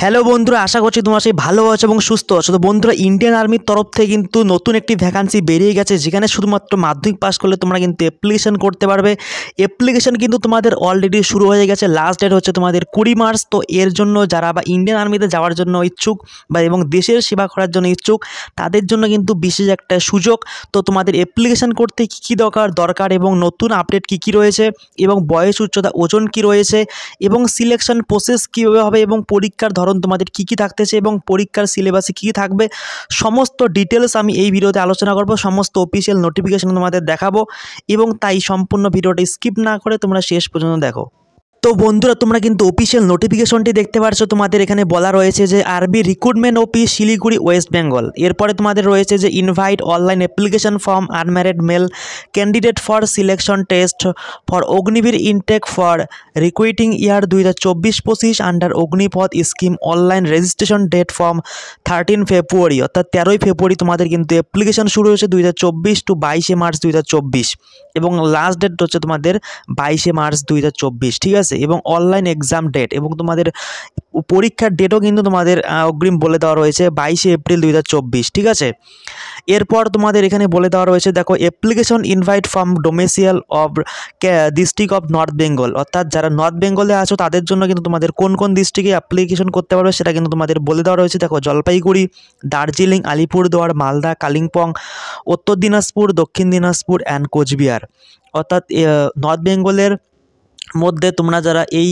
Hello বন্ধুরা, আশা করছি তোমরা সেই ভালো আছো এবং সুস্থ আছো। তো বন্ধুরা, ইন্ডিয়ান আর্মির তরফ থেকে কিন্তু নতুন একটি ভ্যাকান্সি বেরিয়ে গেছে, যেখানে শুধুমাত্র মাধ্যমিক পাস করলে তোমরা কিন্তু অ্যাপ্লিকেশন করতে পারবে। অ্যাপ্লিকেশন কিন্তু তোমাদের অলরেডি শুরু হয়ে গেছে। লাস্ট ডেট হচ্ছে তোমাদের 20 মার্চ। তো এর জন্য যারা বা ইন্ডিয়ান আর্মিতে যাওয়ার জন্য ইচ্ছুক বা এবং দেশের সেবা করার জন্য ইচ্ছুক, তাদের জন্য কিন্তু বিশেষ একটা সুযোগ। তো তোমাদের অ্যাপ্লিকেশন করতে কী কী দরকার এবং নতুন আপডেট কী কী রয়েছে এবং বয়স, উচ্চতা, ওজন কী রয়েছে এবং সিলেকশন প্রসেস কীভাবে হবে এবং পরীক্ষার ধরন তোমাদের কী কী থাকতেছে এবং পরীক্ষার সিলেবাসে কী কী থাকবে, সমস্ত ডিটেলস আমি এই ভিডিওতে আলোচনা করব। সমস্ত অফিসিয়াল নোটিফিকেশন তোমাদের দেখাবো এবং তাই সম্পূর্ণ ভিডিওটা স্কিপ না করে তোমরা শেষ পর্যন্ত দেখো। তো বন্ধুরা, তোমরা কিন্তু অফিসিয়াল নোটিফিকেশনটি দেখতে পাচ্ছ। তোমাদের এখানে বলা রয়েছে যে আরবি recruitment office, Siliguri, West Bengal. এরপরে তোমাদের রয়েছে যে invite online application form unmarried male candidate for selection test for Agniveer intake for recruiting year 2024-25 under Agnipath scheme online registration date form 13 February, অর্থাৎ 13ই ফেব্রুয়ারি তোমাদের কিন্তু অ্যাপ্লিকেশন শুরু হয়েছে 2024 টু 22 মার্চ 2024 এবং লাস্ট ডেট হচ্ছে তোমাদের 22 মার্চ 2024, ঠিক আছে। এবং অনলাইন এক্সাম ডেট এবং তোমাদের পরীক্ষার ডেটও কিন্তু তোমাদের অগ্রিম বলে দেওয়া রয়েছে 22 এপ্রিল 2024, ঠিক আছে। এরপর তোমাদের এখানে বলে দেওয়া রয়েছে, দেখো, application invite from domicile of district of north Bengal, অর্থাৎ যারা নর্থ বেঙ্গলে আছো তাদের জন্য কিন্তু তোমাদের কোন কোন ডিস্ট্রিক্টে অ্যাপ্লিকেশন করতে পারবে সেটা কিন্তু তোমাদের বলে দেওয়া রয়েছে। দেখো, জলপাইগুড়ি, দার্জিলিং, আলিপুরদুয়ার, মালদা, কালিম্পং, উত্তর দিনাজপুর, দক্ষিণ দিনাজপুর অ্যান্ড কোচবিহার। অর্থাৎ নর্থ বেঙ্গলের মধ্যে তোমরা যারা এই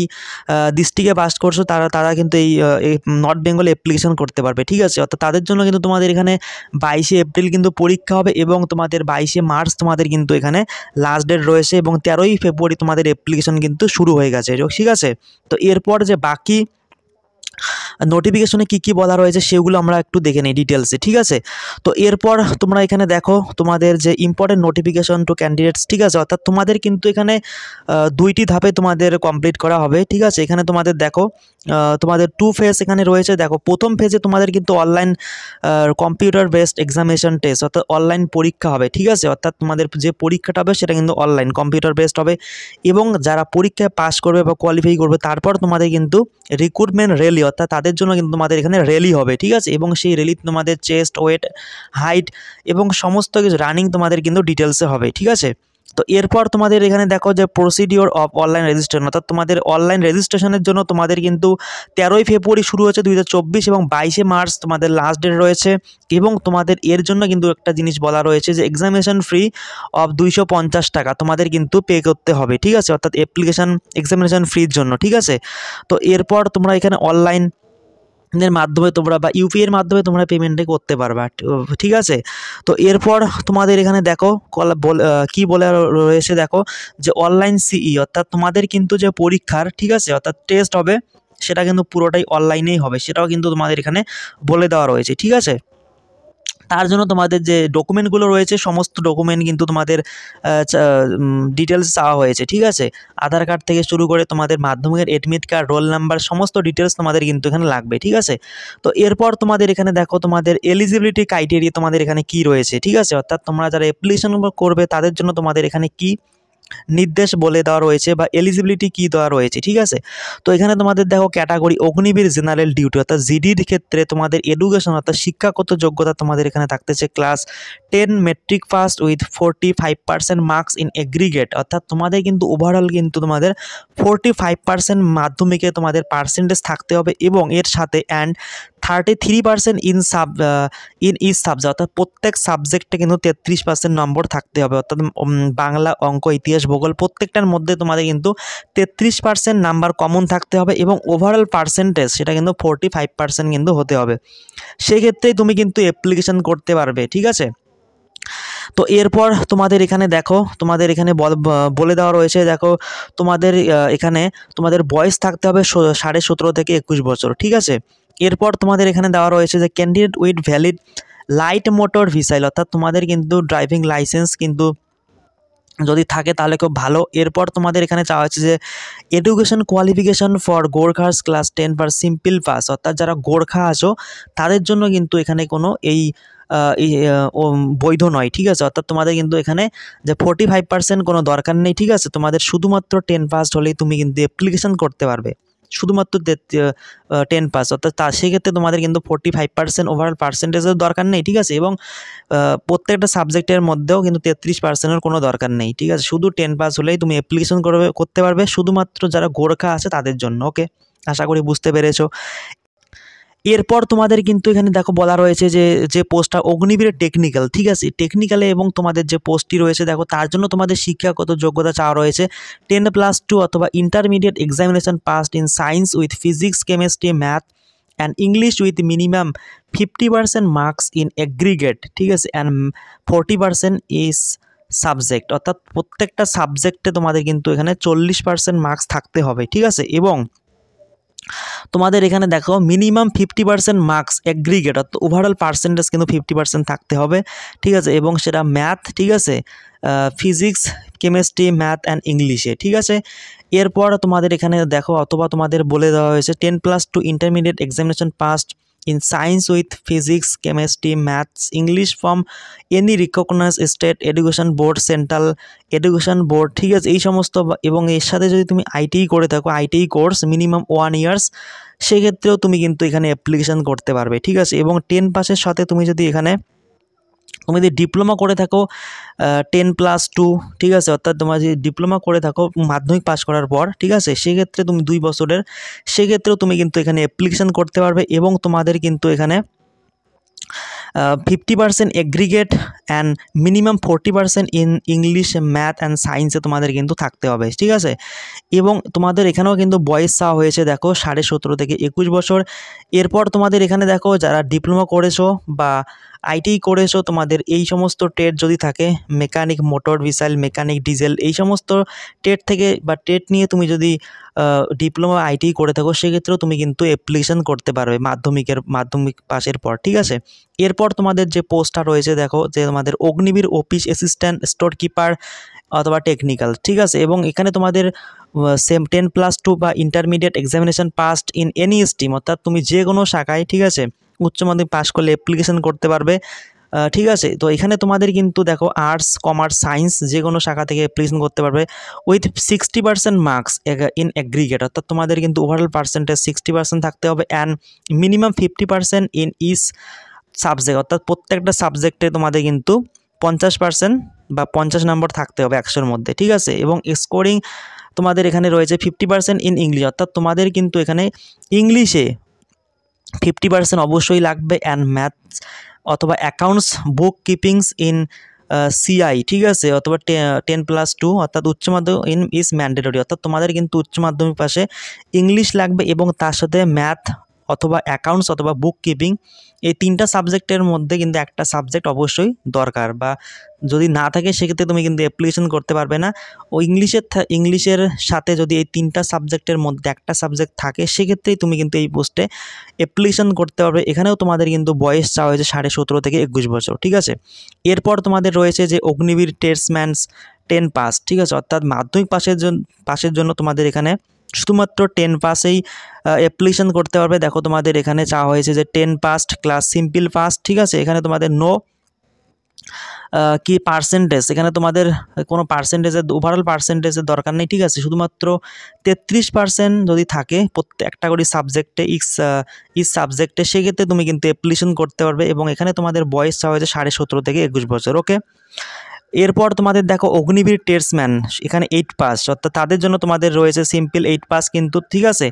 ডিস্ট্রিক্টে পাস করছো তারা কিন্তু এই নর্থ বেঙ্গলে অ্যাপ্লিকেশন করতে পারবে, ঠিক আছে। অর্থাৎ তাদের জন্য কিন্তু তোমাদের এখানে 22 এপ্রিল কিন্তু পরীক্ষা হবে এবং তোমাদের 22 মার্চ তোমাদের কিন্তু এখানে লাস্ট ডেট রয়েছে এবং 13ই ফেব্রুয়ারি তোমাদের অ্যাপ্লিকেশন কিন্তু শুরু হয়ে গেছে, ঠিক আছে। তো এরপর যে বাকি নোটিফিকেশনে কী কী বলা রয়েছে সেগুলো আমরা একটু দেখে নিই ডিটেলসে, ঠিক আছে। তো এরপর তোমরা এখানে দেখো তোমাদের যে ইম্পর্টেন্ট নোটিফিকেশন টু ক্যান্ডিডেটস, ঠিক আছে। অর্থাৎ তোমাদের কিন্তু এখানে 2টি ধাপে তোমাদের কমপ্লিট করা হবে, ঠিক আছে। এখানে তোমাদের দেখো তোমাদের 2 ফেজ এখানে রয়েছে। দেখো, প্রথম ফেজে তোমাদের কিন্তু online computer based examination test, অর্থাৎ অনলাইন পরীক্ষা হবে, ঠিক আছে। অর্থাৎ তোমাদের যে পরীক্ষাটা হবে সেটা কিন্তু অনলাইন কম্পিউটার বেসড হবে এবং যারা পরীক্ষায় পাস করবে বা কোয়ালিফাই করবে তারপর তোমাদের কিন্তু রিক্রুটমেন্ট র্যালি, অর্থাৎ তাদের জন্য কিন্তু তোমাদের এখানে র্যালি হবে, ঠিক আছে। এবং সেই র্যালিতে তোমাদের চেস্ট, ওয়েট, হাইট এবং সমস্ত কিছু রানিং তোমাদের কিন্তু ডিটেলসে হবে, ঠিক আছে। তো এরপর তোমাদের এখানে দেখো যে প্রসিডিওর অফ অনলাইন রেজিস্ট্রেশন, অর্থাৎ তোমাদের অনলাইন রেজিস্ট্রেশনের জন্য তোমাদের কিন্তু 13ই ফেব্রুয়ারি শুরু হচ্ছে 2024 এবং 22 মার্চ তোমাদের লাস্ট ডেট রয়েছে। এবং তোমাদের এর জন্য কিন্তু একটা জিনিস বলা রয়েছে যে এক্সামিনেশন ফ্রি অফ 250 টাকা তোমাদের কিন্তু পে করতে হবে, ঠিক আছে। অর্থাৎ এক্সামিনেশন ফ্রির জন্য, ঠিক আছে। তো এরপর তোমরা এখানে অনলাইন এর মাধ্যমে তোমরা বা ইউপিআই এর মাধ্যমে তোমরা পেমেন্টটা করতে পারবা, ঠিক আছে। তো এরপর তোমাদের এখানে দেখো কি বলে রয়েছে, দেখো যে অনলাইন সিই, অর্থাৎ তোমাদের কিন্তু যে পরীক্ষার, ঠিক আছে, অর্থাৎ টেস্ট হবে সেটা কিন্তু পুরোটাই অনলাইনেই হবে, সেটাও কিন্তু তোমাদের এখানে বলে দেওয়া রয়েছে, ঠিক আছে। তার জন্য তোমাদের যে ডকুমেন্টগুলো রয়েছে সমস্ত ডকুমেন্ট কিন্তু তোমাদের ডিটেলস চাওয়া হয়েছে, ঠিক আছে। আধার কার্ড থেকে শুরু করে তোমাদের মাধ্যমিকের অ্যাডমিট কার্ড, রোল নাম্বার, সমস্ত ডিটেলস তোমাদের কিন্তু এখানে লাগবে, ঠিক আছে। তো এরপর তোমাদের এখানে দেখো তোমাদের এলিজিবিলিটি ক্রাইটেরিয়া তোমাদের এখানে কি রয়েছে, ঠিক আছে। অর্থাৎ তোমরা যারা অ্যাপ্লিকেশন করবে তাদের জন্য তোমাদের এখানে কি নির্দেশ বলে দেওয়া রয়েছে বা এলিজিবিলিটি কী দেওয়া রয়েছে, ঠিক আছে। তো এখানে তোমাদের দেখো ক্যাটাগরি অগ্নিবীর জেনারেল ডিউটি, অর্থাৎ জিডির ক্ষেত্রে তোমাদের এডুকেশন অর্থাৎ শিক্ষাগত যোগ্যতা তোমাদের এখানে থাকতেছে class 10 matric pass with 45% marks in aggregate, অর্থাৎ তোমাদের কিন্তু ওভারঅল কিন্তু তোমাদের 45% মাধ্যমিকে তোমাদের পার্সেন্টেজ থাকতে হবে এবং এর সাথে 33% ইন ইচ সাবজেক্ট, অর্থাৎ প্রত্যেক সাবজেক্টে কিন্তু 33% নম্বর থাকতে হবে। অর্থাৎ বাংলা, অঙ্ক, ইতিহাস, ভূগোল প্রত্যেকটার মধ্যে তোমাদের কিন্তু 33% নাম্বার কমন থাকতে হবে এবং ওভারঅল পার্সেন্টেজ সেটা কিন্তু 45% কিন্তু হতে হবে। সেক্ষেত্রেই তুমি কিন্তু অ্যাপ্লিকেশন করতে পারবে, ঠিক আছে। তো এরপর তোমাদের এখানে দেখো তোমাদের এখানে বলে দেওয়া রয়েছে, দেখো তোমাদের এখানে তোমাদের বয়স থাকতে হবে 17.5 থেকে 21 বছর, ঠিক আছে। এরপর তোমাদের এখানে দেওয়া রয়েছে যে candidate with valid light motor vehicle, অর্থাৎ তোমাদের কিন্তু ড্রাইভিং লাইসেন্স কিন্তু যদি থাকে তাহলে খুব ভালো। এরপর তোমাদের এখানে চাওয়া হচ্ছে যে education qualification for Gorkhas class 10 for simple pass, অর্থাৎ যারা গোর্খা আছো তাদের জন্য কিন্তু এখানে কোনো বৈধ নয়, ঠিক আছে। অর্থাৎ তোমাদের কিন্তু এখানে যে 45% কোনো দরকার নেই, ঠিক আছে। তোমাদের শুধুমাত্র 10 পাস হলেই তুমি কিন্তু অ্যাপ্লিকেশন করতে পারবে। শুধুমাত্র 10 পাস, অর্থাৎ সেক্ষেত্রে তোমাদের কিন্তু 45% ওভারঅল পার্সেন্টেজের দরকার নেই, ঠিক আছে। এবং প্রত্যেকটা সাবজেক্টের মধ্যেও কিন্তু 33%-এর কোনো দরকার নেই, ঠিক আছে। শুধু 10 পাস হলেই তুমি অ্যাপ্লিকেশন করতে পারবে, শুধুমাত্র যারা গোর্খা আছে তাদের জন্য। ওকে, আশা করি বুঝতে পেরেছো। এরপর তোমাদের কিন্তু এখানে দেখো বলা রয়েছে যে পোস্টটা অগ্নিবীর টেকনিক্যাল, ঠিক আছে। টেকনিক্যালে এবং তোমাদের যে পোস্টটি রয়েছে দেখো, তার জন্য তোমাদের শিক্ষাগত যোগ্যতা চাওয়া রয়েছে 10+2 অথবা intermediate examination passed in science with physics, chemistry, math and English with minimum 50% marks in aggregate, ঠিক আছে, অ্যান্ড 40% ইজ সাবজেক্ট, অর্থাৎ প্রত্যেকটা সাবজেক্টে তোমাদের কিন্তু এখানে 40% মার্কস থাকতে হবে, ঠিক আছে। এবং তোমাদের এখানে দেখো মিনিমাম 50% মার্কস এগ্রিগেট, অর্থাৎ ওভারঅল পার্সেন্টেজ কিন্তু 50% থাকতে হবে, ঠিক আছে। এবং সেটা ম্যাথ, ঠিক আছে, ফিজিক্স, কেমিস্ট্রি, ম্যাথ অ্যান্ড ইংলিশে, ঠিক আছে। এরপর তোমাদের এখানে দেখো অথবা তোমাদের বলে দেওয়া হয়েছে 10+2 intermediate examination passed in science with physics, chemistry, maths, English from any recognized state education board, central education board, ঠিক আছে। এই সমস্ত এবং এর সাথে যদি তুমি আইটিআই করে থাকো, আইটিআই কোর্স মিনিমাম 1 ইয়ার্স, সেক্ষেত্রেও তুমি কিন্তু এখানে অ্যাপ্লিকেশন করতে পারবে, ঠিক আছে। এবং 10 পাসের সাথে তুমি যদি যদি ডিপ্লোমা করে থাকো 10+2, ঠিক আছে, অর্থাৎ তোমার যদি ডিপ্লোমা করে থাকো মাধ্যমিক পাস করার পর, ঠিক আছে, সেক্ষেত্রে তুমি 2 বছরের, সেক্ষেত্রেও তুমি কিন্তু এখানে অ্যাপ্লিকেশন করতে পারবে। এবং তোমাদের কিন্তু এখানে 50% aggregate and minimum 40% in English, math and সায়েন্সে তোমাদের কিন্তু থাকতে হবে, ঠিক আছে। এবং তোমাদের এখানেও কিন্তু বয়স চাওয়া হয়েছে দেখো 17.5 থেকে 21 বছর। এরপর তোমাদের এখানে দেখো যারা ডিপ্লোমা করেছো বা আইটিআই করেছো, তোমাদের এই সমস্ত ট্রেড যদি থাকে, mechanic, motor vehicle, mechanic, diesel, এই সমস্ত ট্রেড থেকে বা ট্রেড নিয়ে তুমি যদি ডিপ্লোমা আইটিআই করে থাকো, সেক্ষেত্রেও তুমি কিন্তু অ্যাপ্লিকেশন করতে পারবে মাধ্যমিক পাসের পর, ঠিক আছে। এরপর তোমাদের যে পোস্টটা রয়েছে দেখো, যে তোমাদের Agniveer office assistant, store keeper অথবা টেকনিক্যাল, ঠিক আছে। এবং এখানে তোমাদের সেম 10+2 বা intermediate examination passed in any stream, অর্থাৎ তুমি যে কোনো শাখায়, ঠিক আছে, উচ্চ মাধ্যমিক পাস করলে অ্যাপ্লিকেশন করতে পারবে, ঠিক আছে। তো এখানে তোমাদের কিন্তু দেখো আর্টস, কমার্স, সায়েন্স যে কোনো শাখা থেকে অ্যাপ্লিকেশন করতে পারবে উইথ 60% মার্কস ইন এগ্রিগেট, অর্থাৎ তোমাদের কিন্তু ওভারঅল পার্সেন্টেজ 60% থাকতে হবে and minimum 50% in each subject, অর্থাৎ প্রত্যেকটা সাবজেক্টে তোমাদের কিন্তু 50% বা 50 নম্বর থাকতে হবে 100-এর মধ্যে, ঠিক আছে। এবং স্কোরিং তোমাদের এখানে রয়েছে 50% ইন ইংলিশ, অর্থাৎ তোমাদের কিন্তু এখানে ইংলিশে 50% অবশ্যই লাগবে অ্যান্ড ম্যাথস অথবা অ্যাকাউন্টস, বুক কিপিংস ইন সিআই, ঠিক আছে, অথবা 10+2, অর্থাৎ উচ্চ মাধ্যমিক ইন ইজ ম্যান্ডেটরি, অর্থাৎ তোমাদের কিন্তু উচ্চ মাধ্যমিক পাশে ইংলিশ লাগবে এবং তার সাথে ম্যাথ অথবা অ্যাকাউন্টস অথবা বুক কিপিং, এই 3টা সাবজেক্টের মধ্যে কিন্তু একটা সাবজেক্ট অবশ্যই দরকার, বা যদি না থাকে সেক্ষেত্রে তুমি কিন্তু অ্যাপ্লিকেশন করতে পারবে না। ও ইংলিশের সাথে যদি এই 3টা সাবজেক্টের মধ্যে একটা সাবজেক্ট থাকে, সেক্ষেত্রেই তুমি কিন্তু এই পোস্টে অ্যাপ্লিকেশন করতে পারবে। এখানেও তোমাদের কিন্তু বয়স চাওয়া হয়েছে 17.5 থেকে 21 বছর, ঠিক আছে। এরপর তোমাদের রয়েছে যে অগ্নিবীর টেস্টম্যানস 10 পাস, ঠিক আছে, অর্থাৎ মাধ্যমিক পাসের জন্য তোমাদের এখানে শুধুমাত্র 10 পাসেই অ্যাপ্লিকেশন করতে পারবে। দেখো তোমাদের এখানে চাওয়া হয়েছে যে 10 পাস ক্লাস সিম্পল পাস, ঠিক আছে। এখানে তোমাদের কি পার্সেন্টেজ, এখানে তোমাদের কোনো পার্সেন্টেজের ওভারঅল পার্সেন্টেজের দরকার নেই, ঠিক আছে। শুধুমাত্র 33% যদি থাকে প্রত্যেকটা করে সাবজেক্টে ইচ সাবজেক্টে, সেক্ষেত্রে তুমি কিন্তু অ্যাপ্লিকেশন করতে পারবে। এবং এখানে তোমাদের বয়স চাওয়া হয়েছে 17.5 থেকে 21 বছর, ওকে। এরপর তোমাদের দেখো অগ্নিবীর টেস্টম্যান, এখানে 8 পাস, অর্থাৎ তাদের জন্য তোমাদের রয়েছে সিম্পল 8 পাস কিন্তু, ঠিক আছে।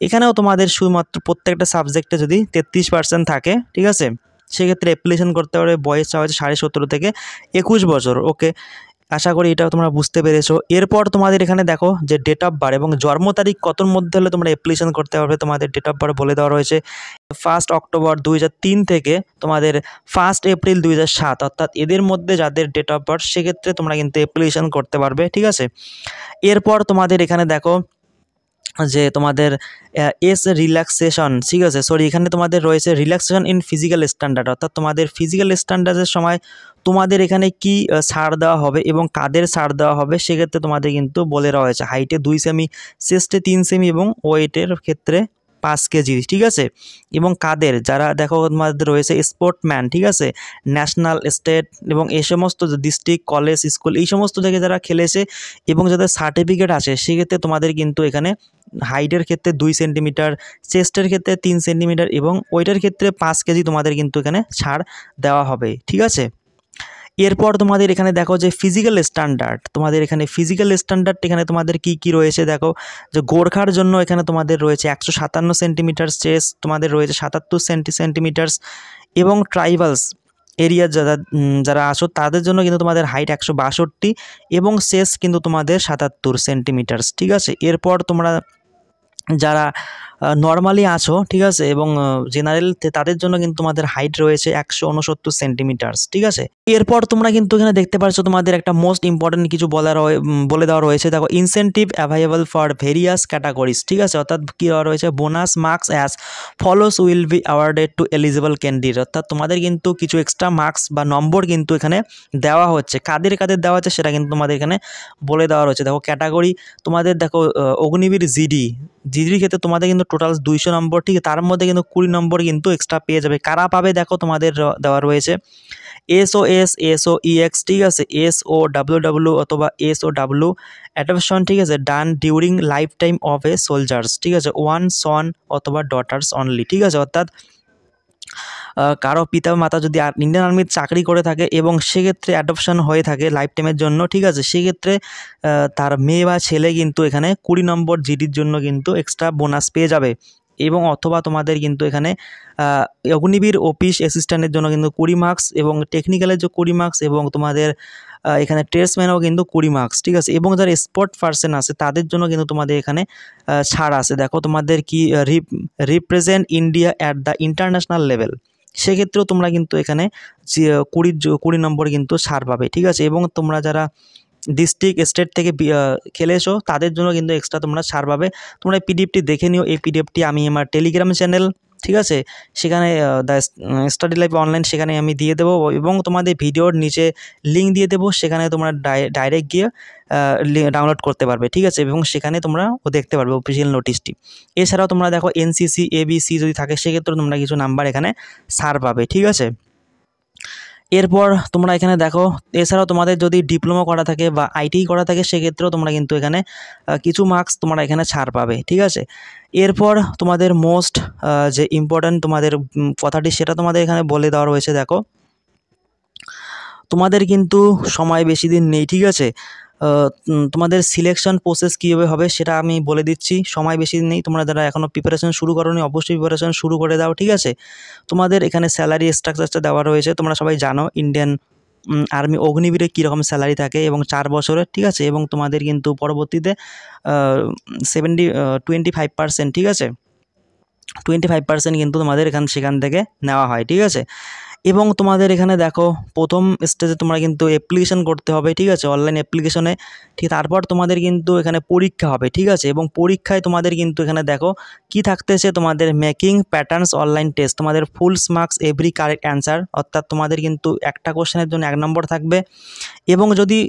এখানেও তোমাদের শুধুমাত্র প্রত্যেকটা সাবজেক্টে যদি 33% থাকে, ঠিক আছে, সেক্ষেত্রে অ্যাপ্লিকেশন করতে পারবে। বয়স চাওয়া হয়েছে 17.5 থেকে 21 বছর, ওকে। আশা করি এটাও তোমরা বুঝতে পেরেছো। এরপর তোমাদের এখানে দেখো যে ডেট অফ বার্থ এবং জন্ম তারিখ কতর মধ্যে হলে তোমরা অ্যাপ্লিকেশন করতে পারবে, তোমাদের ডেট অফ বার্থ বলে দেওয়া রয়েছে 1 অক্টোবর 2003 থেকে তোমাদের 1 এপ্রিল 2007, অর্থাৎ এদের মধ্যে যাদের ডেট অফ বার্থ, সেক্ষেত্রে তোমরা কিন্তু অ্যাপ্লিকেশন করতে পারবে, ঠিক আছে। এরপর তোমাদের এখানে দেখো যে তোমাদের রিল্যাক্সেশন, ঠিক আছে, এখানে তোমাদের রয়েছে রিল্যাক্সেশন ইন ফিজিক্যাল স্ট্যান্ডার্ড, অর্থাৎ তোমাদের ফিজিক্যাল স্ট্যান্ডার্ডের সময় তোমাদের এখানে কি ছাড় দেওয়া হবে এবং কাদের ছাড় দেওয়া হবে, সেক্ষেত্রে তোমাদের কিন্তু বলে দেওয়া হয়েছে হাইটে 2 সেমি, চেস্টে 3 সেমি এবং ওয়েটের ক্ষেত্রে 5 কেজি, ঠিক আছে। এবং কাদের, যারা দেখো তোমাদের রয়েছে স্পোর্টম্যান, ঠিক আছে, ন্যাশনাল, স্টেট এবং এই সমস্ত ডিস্ট্রিক্ট, কলেজ, স্কুল, এই সমস্ত জায়গায় যারা খেলেছে এবং যাদের সার্টিফিকেট আছে, সেক্ষেত্রে তোমাদের কিন্তু এখানে হাইটের ক্ষেত্রে 2 সেন্টিমিটার, চেস্টের ক্ষেত্রে 3 সেন্টিমিটার এবং ওয়েটের ক্ষেত্রে 5 কেজি তোমাদের কিন্তু এখানে ছাড় দেওয়া হবে, ঠিক আছে। এরপর তোমাদের এখানে দেখো যে ফিজিক্যাল স্ট্যান্ডার্ড, তোমাদের এখানে ফিজিক্যাল স্ট্যান্ডার্ড এখানে তোমাদের কি রয়েছে দেখো, যে গোর্খার জন্য এখানে তোমাদের রয়েছে 157 সেন্টিমিটার চেস্ট, তোমাদের রয়েছে 77 সেন্টিমিটার এবং ট্রাইবালস এরিয়া যারা আছো তাদের জন্য কিন্তু তোমাদের হাইট 162 এবং চেস্ট কিন্তু তোমাদের 77 সেন্টিমিটার, ঠিক আছে। এরপর তোমরা যারা নর্মালি আছো, ঠিক আছে, এবং জেনারেল তাদের জন্য কিন্তু তোমাদের হাইট রয়েছে 169 সেন্টিমিটার, ঠিক আছে। এরপর তোমরা কিন্তু এখানে দেখতে পাচ্ছ তোমাদের একটা মোস্ট ইম্পর্টেন্ট কিছু বলে দেওয়া রয়েছে দেখো, incentive available for various categories, ঠিক আছে। অর্থাৎ কী দেওয়া রয়েছে, bonus marks as follows will be awarded two eligible candidate, অর্থাৎ তোমাদের কিন্তু কিছু এক্সট্রা মার্কস বা নম্বর কিন্তু এখানে দেওয়া হচ্ছে। কাদের দেওয়া হচ্ছে সেটা কিন্তু তোমাদের এখানে বলে দেওয়া রয়েছে। দেখো ক্যাটাগরি তোমাদের দেখো অগ্নিবীর জিডির ক্ষেত্রে তোমাদের কিন্তু টোটাল 200 নম্বর, ঠিক আছে। তার মধ্যে কিন্তু 20 নম্বর কিন্তু এক্সট্রা পেয়ে যাবে। কারা পাবে দেখো, তোমাদের দেওয়া রয়েছে SOS, SOEX, ঠিক আছে, SOWW অথবা SOW অ্যাডপশন, ঠিক আছে, done during life time of a soldiers, ঠিক আছে, ওয়ান সন অথবা ডটার্স অনলি, ঠিক আছে। অর্থাৎ কারো পিতা মাতা যদি ইন্ডিয়ান আর্মির চাকরি করে থাকে এবং সেক্ষেত্রে অ্যাডপশন হয়ে থাকে লাইফ টাইমের জন্য, ঠিক আছে, সেক্ষেত্রে তার মেয়ে বা ছেলে কিন্তু এখানে 20 নম্বর জিডির জন্য কিন্তু এক্সট্রা বোনাস পেয়ে যাবে। এবং অথবা তোমাদের কিন্তু এখানে অগ্নিবীর অফিস অ্যাসিস্ট্যান্টের জন্য কিন্তু 20 মার্কস এবং টেকনিক্যালের যে 20 মার্কস এবং তোমাদের এখানে ট্রেডসম্যানও কিন্তু 20 মার্কস, ঠিক আছে। এবং যারা স্পোর্ট পার্সন আছে তাদের জন্য কিন্তু তোমাদের এখানে ছাড় আছে। দেখো তোমাদের কি represent India at the international level, সেক্ষেত্রেও তোমরা কিন্তু এখানে 20 নম্বর কিন্তু ছাড় পাবে, ঠিক আছে। এবং তোমরা যারা ডিস্ট্রিক্ট স্টেট থেকে খেলে এসো তাদের জন্য কিন্তু এক্সট্রা তোমরা ছাড় পাবে। তোমরা এই পিডিএফটি দেখে নিও। এই পিডিএফটি আমি আমার টেলিগ্রাম চ্যানেল, ঠিক আছে, সেখানে দ্য স্টাডি লাইফ অনলাইন, সেখানে আমি দিয়ে দেবো এবং তোমাদের ভিডিওর নিচে লিঙ্ক দিয়ে দেবো, সেখানে তোমরা ডাইরেক্ট গিয়ে ডাউনলোড করতে পারবে, ঠিক আছে। এবং সেখানে তোমরা দেখতে পারবে অফিসিয়াল নোটিশটি। এছাড়াও তোমরা দেখো NCC ABC যদি থাকে সেক্ষেত্রে তোমরা কিছু নাম্বার এখানে ছাড় পাবে, ঠিক আছে। এরপর তোমরা এখানে দেখো, এছাড়াও তোমাদের যদি ডিপ্লোমা করা থাকে বা ITI করা থাকে সেক্ষেত্রেও তোমরা কিন্তু এখানে কিছু মার্কস তোমরা এখানে ছাড় পাবে, ঠিক আছে। এরপর তোমাদের মোস্ট যে ইম্পর্ট্যান্ট তোমাদের কথাটি সেটা তোমাদের এখানে বলে দেওয়া রয়েছে। দেখো তোমাদের কিন্তু সময় বেশি দিন নেই, ঠিক আছে। তোমাদের সিলেকশন প্রসেস কীভাবে হবে সেটা আমি বলে দিচ্ছি। সময় বেশি দিন নেই, তোমরা যারা এখনও প্রিপারেশন শুরু করোনি অবশ্যই প্রিপারেশন শুরু করে দাও, ঠিক আছে। তোমাদের এখানে স্যালারি স্ট্রাকচারটা দেওয়া রয়েছে, তোমরা সবাই জানো ইন্ডিয়ান আর্মি অগ্নিবীরে কীরকম স্যালারি থাকে এবং 4 বছরের, ঠিক আছে। এবং তোমাদের কিন্তু পরবর্তীতে 25%, ঠিক আছে, 25% কিন্তু তোমাদের সেখান থেকে নেওয়া হয়, ঠিক আছে। এবং তোমাদের এখানে দেখো প্রথম স্টেজে তোমরা কিন্তু অ্যাপ্লিকেশন করতে হবে, ঠিক আছে, অনলাইন অ্যাপ্লিকেশনে, ঠিক। তারপর তোমাদের কিন্তু এখানে পরীক্ষা হবে, ঠিক আছে। এবং পরীক্ষায় তোমাদের কিন্তু এখানে দেখো কি থাকতেছে, তোমাদের মেকিং প্যাটার্নস অনলাইন টেস্ট, তোমাদের full marks every correct answer, অর্থাৎ তোমাদের কিন্তু একটা কোশ্চেনের জন্য 1 নম্বর থাকবে এবং যদি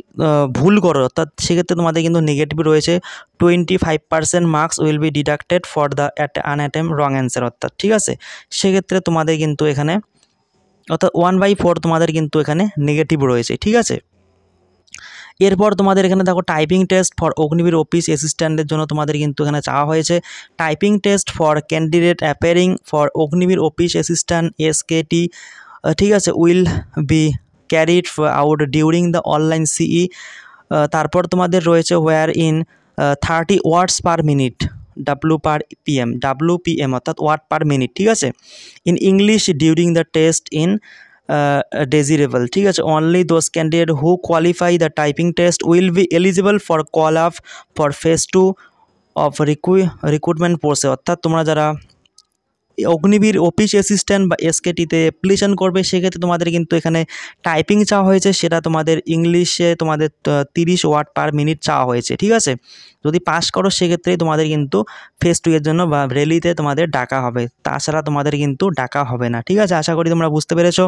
ভুল করো অর্থাৎ সেক্ষেত্রে তোমাদের কিন্তু নেগেটিভ রয়েছে, 25% marks will be deducted for the unattempt wrong answer, অর্থাৎ, ঠিক আছে। সেক্ষেত্রে তোমাদের কিন্তু এখানে অর্থাৎ 1/4 তোমাদের কিন্তু এখানে নেগেটিভ রয়েছে, ঠিক আছে। এরপর তোমাদের এখানে দেখো typing test for Agniveer office অ্যাসিস্ট্যান্টের জন্য তোমাদের কিন্তু এখানে চাওয়া হয়েছে typing test for candidate appearing for Agniveer office assistant SKT, ঠিক আছে, will be carried out during the online CE। তারপর তোমাদের রয়েছে were in 30 words per minute WPM অর্থাৎ ওয়ার্ড পার মিনিট, ঠিক আছে, in English during the test in desirable, ঠিক আছে। Only those candidate who qualify the typing test will be eligible for call up for phase 2 of recruitment process, অর্থাৎ তোমরা যারা Agniveer office assistant বা SKTতে application করবে সেক্ষেত্রে তোমাদের কিন্তু এখানে টাইপিং চাওয়া হয়েছে, সেটা তোমাদের ইংলিশে তোমাদের 30 ওয়ার্ড পার মিনিট চাওয়া হয়েছে, ঠিক আছে। যদি পাস করো সেক্ষেত্রে তোমাদের কিন্তু phase 2 এর জন্য বা রেলিতে তোমাদের ডাকা হবে, তাছাড়া তোমাদের কিন্তু ডাকা হবে না, ঠিক আছে। আশা করি তোমরা বুঝতে পেরেছো।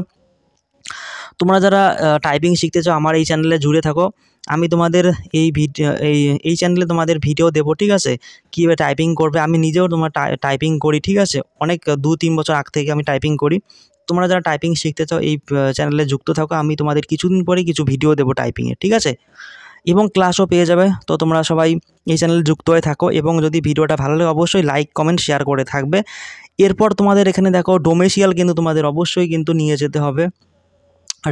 তোমরা যারা টাইপিং শিখতে চাও আমার এই চ্যানেলে জুড়ে থাকো, আমি তোমাদের এই চ্যানেলে তোমাদের ভিডিও দেবো, ঠিক আছে, কীভাবে টাইপিং করবে। আমি নিজেও তোমার টাইপিং করি, ঠিক আছে, অনেক 2-3 বছর আগ থেকে আমি টাইপিং করি। তোমরা যারা টাইপিং শিখতে চাও এই চ্যানেলে যুক্ত থাকো, আমি তোমাদের কিছুদিন পরে কিছু ভিডিও দেবো টাইপিংয়ের, ঠিক আছে। এবং ক্লাসও পেয়ে যাবে। তো তোমরা সবাই এই চ্যানেলে যুক্ত হয়ে থাকো এবং যদি ভিডিওটা ভালো লাগে অবশ্যই লাইক কমেন্ট শেয়ার করে থাকবে। এরপর তোমাদের এখানে দেখো ডোমেসিয়াল কিন্তু তোমাদের অবশ্যই কিন্তু নিয়ে যেতে হবে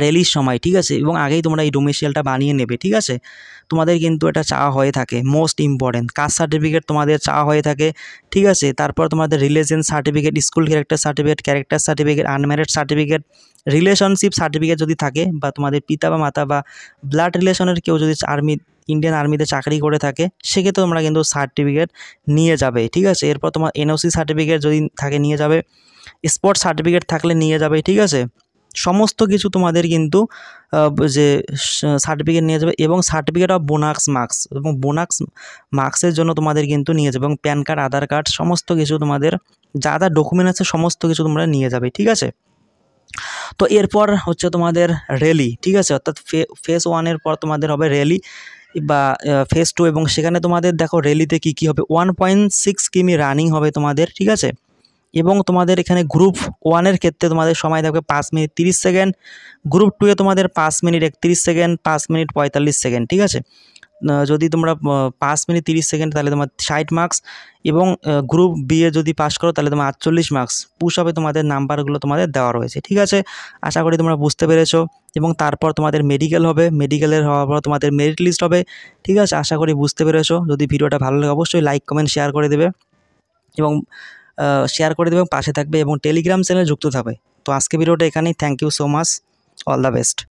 রেলির সময়, ঠিক আছে, এবং আগেই তোমরা এই ডোমেসিয়ালটা বানিয়ে নেবে, ঠিক আছে। তোমাদের কিন্তু এটা চাওয়া হয়ে থাকে, মোস্ট ইম্পর্টেন্ট কাস্ট সার্টিফিকেট তোমাদের চাওয়া হয়ে থাকে, ঠিক আছে। তারপর তোমাদের relation certificate, school character certificate, unmarried certificate, relationship certificate যদি থাকে, বা তোমাদের পিতা বা মাতা বা ব্লাড রিলেশনের কেউ যদি ইন্ডিয়ান আর্মিতে চাকরি করে থাকে, সেক্ষেত্রে তোমরা কিন্তু সার্টিফিকেট নিয়ে যাবে, ঠিক আছে। এরপর তোমার এনওসি সার্টিফিকেট যদি থাকে নিয়ে যাবে, স্পোর্টস সার্টিফিকেট থাকলে নিয়ে যাবে, ঠিক আছে। সমস্ত কিছু তোমাদের কিন্তু যে সার্টিফিকেট নিয়ে যাবে, এবং সার্টিফিকেট অফ বোনাস মার্কস, এবং বোনাস মার্কসের জন্য তোমাদের কিন্তু নিয়ে যাবে, এবং প্যান কার্ড, আধার কার্ড, সমস্ত কিছু তোমাদের যা যা ডকুমেন্ট আছে সমস্ত কিছু তোমরা নিয়ে যাবে, ঠিক আছে। তো এরপর হচ্ছে তোমাদের র্যালি, ঠিক আছে, অর্থাৎ ফেজ 1-এর পর তোমাদের হবে র্যালি বা ফেজ 2, এবং সেখানে তোমাদের দেখো র্যালিতে কী হবে, 1.6 কিমি রানিং হবে তোমাদের, ঠিক আছে। এবং তোমাদের এখানে গ্রুপ 1-এর ক্ষেত্রে তোমাদের সময় থাকবে 5 মিনিট 30 সেকেন্ড, গ্রুপ 2-এ তোমাদের 5 মিনিট 31 সেকেন্ড, 5 মিনিট 45 সেকেন্ড, ঠিক আছে। যদি তোমরা 5 মিনিট 30 সেকেন্ড তাহলে তোমার 60 মার্কস, এবং গ্রুপ বি-এ যদি পাস করো তাহলে তোমার 48 মার্কস। পুশ হবে তোমাদের নাম্বারগুলো তোমাদের দেওয়া রয়েছে, ঠিক আছে। আশা করি তোমরা বুঝতে পেরেছো। এবং তারপর তোমাদের মেডিকেল হবে, মেডিকেলের হওয়ার পর তোমাদের মেরিট লিস্ট হবে, ঠিক আছে। আশা করি বুঝতে পেরেছো। যদি ভিডিওটা ভালো লাগে অবশ্যই লাইক কমেন্ট শেয়ার করে দেবে, এবং শেয়ার করে দেবে, পাশে থাকবে এবং টেলিগ্রাম চ্যানেলে যুক্ত থাকবে। তো আজকে ভিডিওটা এখানেই। Thank you so much, all the best.